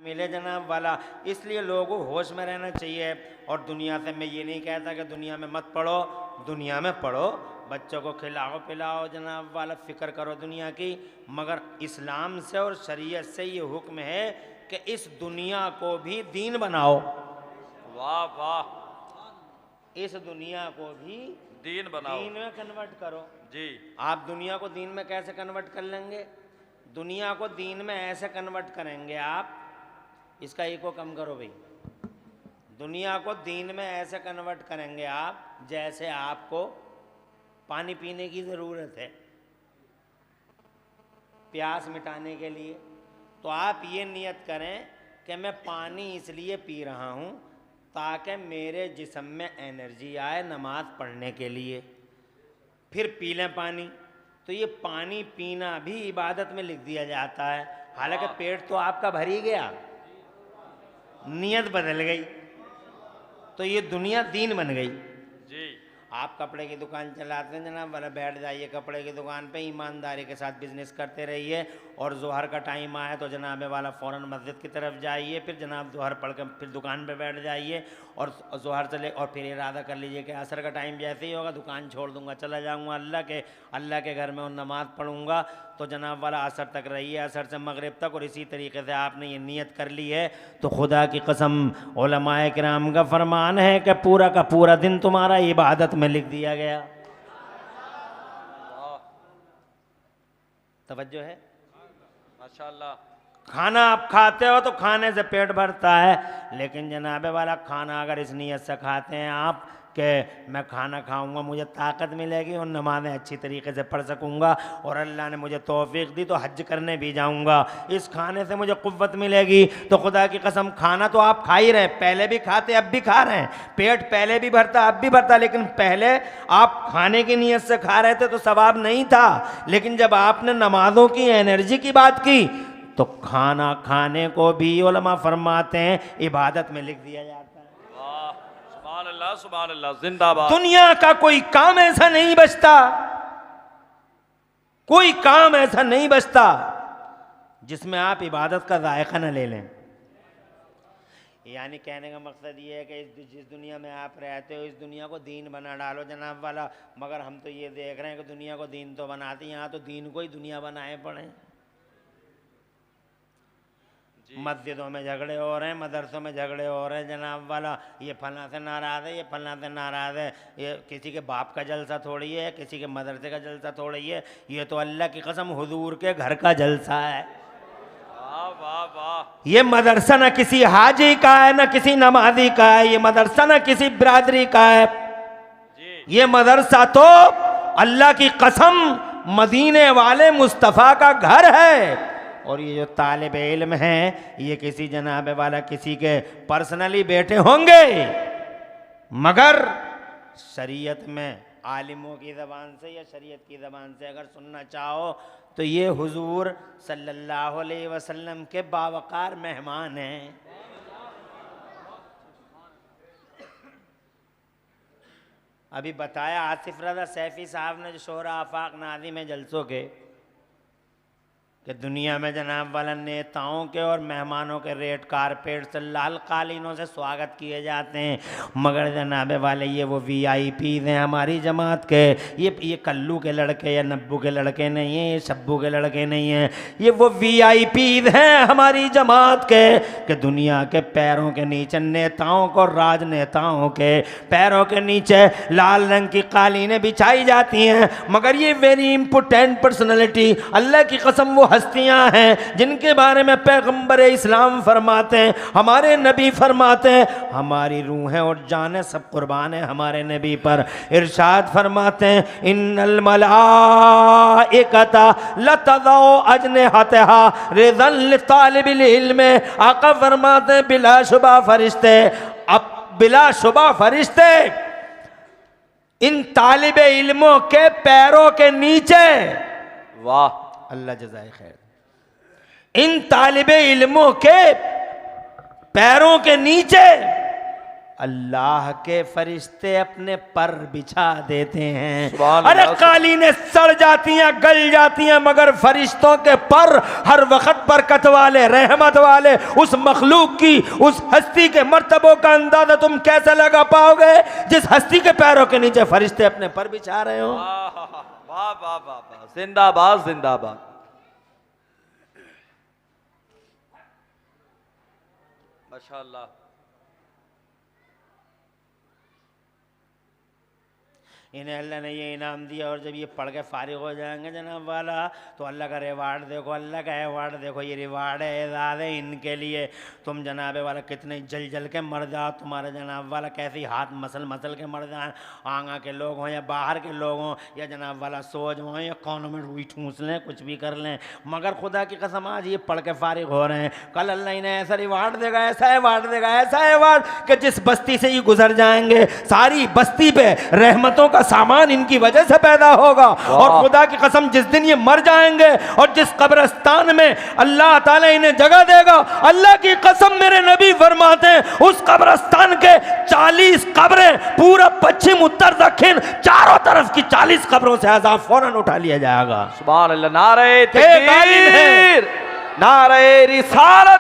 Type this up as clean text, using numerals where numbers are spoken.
P ले जनाब वाला। इसलिए लोगों को होश में रहना चाहिए। और दुनिया से मैं ये नहीं कहता कि दुनिया में मत पढ़ो, दुनिया में पढ़ो, बच्चों को खिलाओ पिलाओ जनाब वाला, फ़िक्र करो दुनिया की। मगर इस्लाम से और शरीयत से ये हुक्म है कि इस दुनिया को भी दीन बनाओ। वाह वाह, इस दुनिया को भी दीन बनाओ, दीन में कन्वर्ट करो जी। आप दुनिया को दीन में कैसे कन्वर्ट कर लेंगे? दुनिया को दीन में ऐसे कन्वर्ट करेंगे आप, इसका ईको कम करो भाई। दुनिया को दीन में ऐसे कन्वर्ट करेंगे आप जैसे आपको पानी पीने की ज़रूरत है, प्यास मिटाने के लिए। तो आप ये नियत करें कि मैं पानी इसलिए पी रहा हूँ ताकि मेरे जिस्म में एनर्जी आए नमाज पढ़ने के लिए। फिर पी लें पानी। तो ये पानी पीना भी इबादत में लिख दिया जाता है। हालांकि पेट तो आपका भर ही गया, नियत बदल गई, तो ये दुनिया दीन बन गई जी। आप कपड़े की दुकान चलाते हैं जनाब वाला, बैठ जाइए कपड़े की दुकान पे, ईमानदारी के साथ बिजनेस करते रहिए। और जोहर का टाइम आए तो जनाब वाला फ़ौरन मस्जिद की तरफ जाइए, फिर जनाब जोहर पढ़ कर फिर दुकान पे बैठ जाइए। और जोहर से ले और फिर इरादा कर लीजिए कि असर का टाइम जैसे ही होगा दुकान छोड़ दूंगा, चला जाऊँगा अल्लाह के घर में और नमाज़ पढ़ूँगा। तो जनाब वाला असर तक रहिए, असर से मगरिब तक। और इसी तरीके से आपने ये नियत कर ली है तो खुदा की कसम उलमाए किराम का फरमान है कि पूरा का पूरा दिन तुम्हारा इबादत में लिख दिया गया। तवज्जो है माशाल्लाह। खाना आप खाते हो तो खाने से पेट भरता है, लेकिन जनाबे वाला खाना अगर इस नियत से खाते हैं आप कि मैं खाना खाऊंगा मुझे ताकत मिलेगी और नमाज़ें अच्छी तरीके से पढ़ सकूंगा, और अल्लाह ने मुझे तौफीक दी तो हज करने भी जाऊंगा, इस खाने से मुझे क़ुव्वत मिलेगी। तो खुदा की कसम खाना तो आप खा ही रहे हैं, पहले भी खाते अब भी खा रहे हैं, पेट पहले भी भरता अब भी भरता। लेकिन पहले आप खाने की नीयत से खा रहे थे तो सवाब नहीं था, लेकिन जब आपने नमाजों की एनर्जी की बात की तो खाना खाने को भी उलमा फरमाते हैं इबादत में लिख दिया जाता है। सुभान अल्लाह, जिंदाबाद। दुनिया का कोई काम ऐसा नहीं बचता, कोई काम ऐसा नहीं बचता जिसमें आप इबादत का जायका न ले लें। यानी कहने का मकसद ये है कि जिस दुनिया में आप रहते हो इस दुनिया को दीन बना डालो जनाब वाला। मगर हम तो ये देख रहे हैं कि दुनिया को दीन तो बनाते, यहाँ तो दीन को ही दुनिया बनाए पड़े। मस्जिदों में झगड़े हो रहे हैं, मदरसों में झगड़े हो रहे हैं जनाब वाला, ये फला से नाराज़ है, ये फला से नाराज़ है। ये किसी के बाप का जलसा थोड़ी है, किसी के मदरसे का जलसा थोड़ी है, ये तो अल्लाह की कसम हुजूर के घर का जलसा है। वाह वाह वाह। ये मदरसा न किसी हाजी का है न किसी नमाजी का है, ये मदरसा न किसी बिरादरी का है जी। ये मदरसा तो अल्लाह की कसम मदीने वाले मुस्तफ़ा का घर है। और ये जो तालिब इल्म हैं ये किसी जनाबे वाला किसी के पर्सनली बैठे होंगे, मगर शरीयत में आलिमों की ज़बान से या शरीयत की ज़बान से अगर सुनना चाहो तो ये हुजूर सल्लल्लाहु अलैहि वसल्लम के बावकार मेहमान हैं। अभी बताया आसिफ रज़ा सैफ़ी साहब ने जो शोरा आफाक नाज़ी में जलसों के कि दुनिया में जनाब वाला नेताओं के और मेहमानों के रेड कारपेट से लाल कालीनों से स्वागत किए जाते हैं, मगर जनाबे वाले ये वो VIPs हैं हमारी जमात के। ये कल्लू के लड़के या नब्बू के लड़के नहीं हैं, ये शब्बू के लड़के नहीं हैं, ये वो VIPs हैं हमारी जमात के कि दुनिया के पैरों के नीचे नेताओं को, राजनेताओं के पैरों के नीचे लाल रंग की कालीनें बिछाई जाती हैं। मगर ये वेरी इंपॉर्टेंट पर्सनैलिटी, अल्लाह की कसम वो हस्तियां हैं जिनके बारे में पैगंबर इस्लाम फरमाते हैं, हमारे नबी फरमाते हैं, हमारी रूहें और जानें सब कुर्बान है हमारे नबी पर। इरशाद फरमाते हैं इन्नल मलाइकता लतज़उ अजनिहतहा रिज़न लितालिबिल इल्म। आका फरमाते हैं बिलाशुबा फरिश्ते, अब बिलाशुबा फरिश्ते इन तालिबे इल्मों के पैरों के नीचे, वाह अल्लाह जज़ाए खैर, इन तालिबे इल्मों के पैरों के नीचे अल्लाह के फरिश्ते अपने पर बिछा देते हैं। सुभान अरे अल्लाह। कालीनें सड़ जाती हैं, गल जाती हैं, मगर फरिश्तों के पर हर वक्त बरकत वाले, रहमत वाले। उस मखलूक की, उस हस्ती के मर्तबों का अंदाजा तुम कैसे लगा पाओगे जिस हस्ती के पैरों के नीचे फरिश्ते अपने पर बिछा रहे हो। वाह वाह वाह वाह, जिंदाबाद जिंदाबाद। माशाअल्लाह। इन्हें अल्लाह ने ये इनाम दिया और जब ये पढ़ के फारिग हो जाएंगे जनाब वाला तो अल्लाह का रिवार्ड देखो, अल्लाह का रिवार्ड देखो। ये रिवार्ड है, एजाज़ है इनके लिए। तुम जनाब वाला कितने जल जल के मर जाओ, तुम्हारे जनाब वाला कैसी हाथ मसल मसल के मर जाए, आंगा के लोग हों या बाहर के लोग हों या जनाब वाला सो जाओ या कौनों में रुई ठूंस लें, कुछ भी कर लें, मगर खुदा की कसम आज ये पढ़ के फारिग हो रहे हैं। कल अल्लाह इन्हें ऐसा रिवार्ड देगा, ऐसा रिवार्ड देगा, ऐसा रिवार्ड कि जिस बस्ती से ये गुजर जाएंगे सारी बस्ती पे रहमतों का सामान इनकी वजह से पैदा होगा। और खुदा की कसम जिस दिन ये मर जाएंगे और जिस कब्रिस्तान में अल्लाह ताला इन्हें जगह देगा, अल्लाह की कसम मेरे नबी फरमाते हैं उस कब्रिस्तान के 40 कब्रें, पूरा पश्चिम उत्तर दक्षिण चारों तरफ की 40 कब्रों से अज़ाब फौरन उठा लिया जाएगा। सुभान अल्लाह। नारे तकबीर, नारे रिसालत।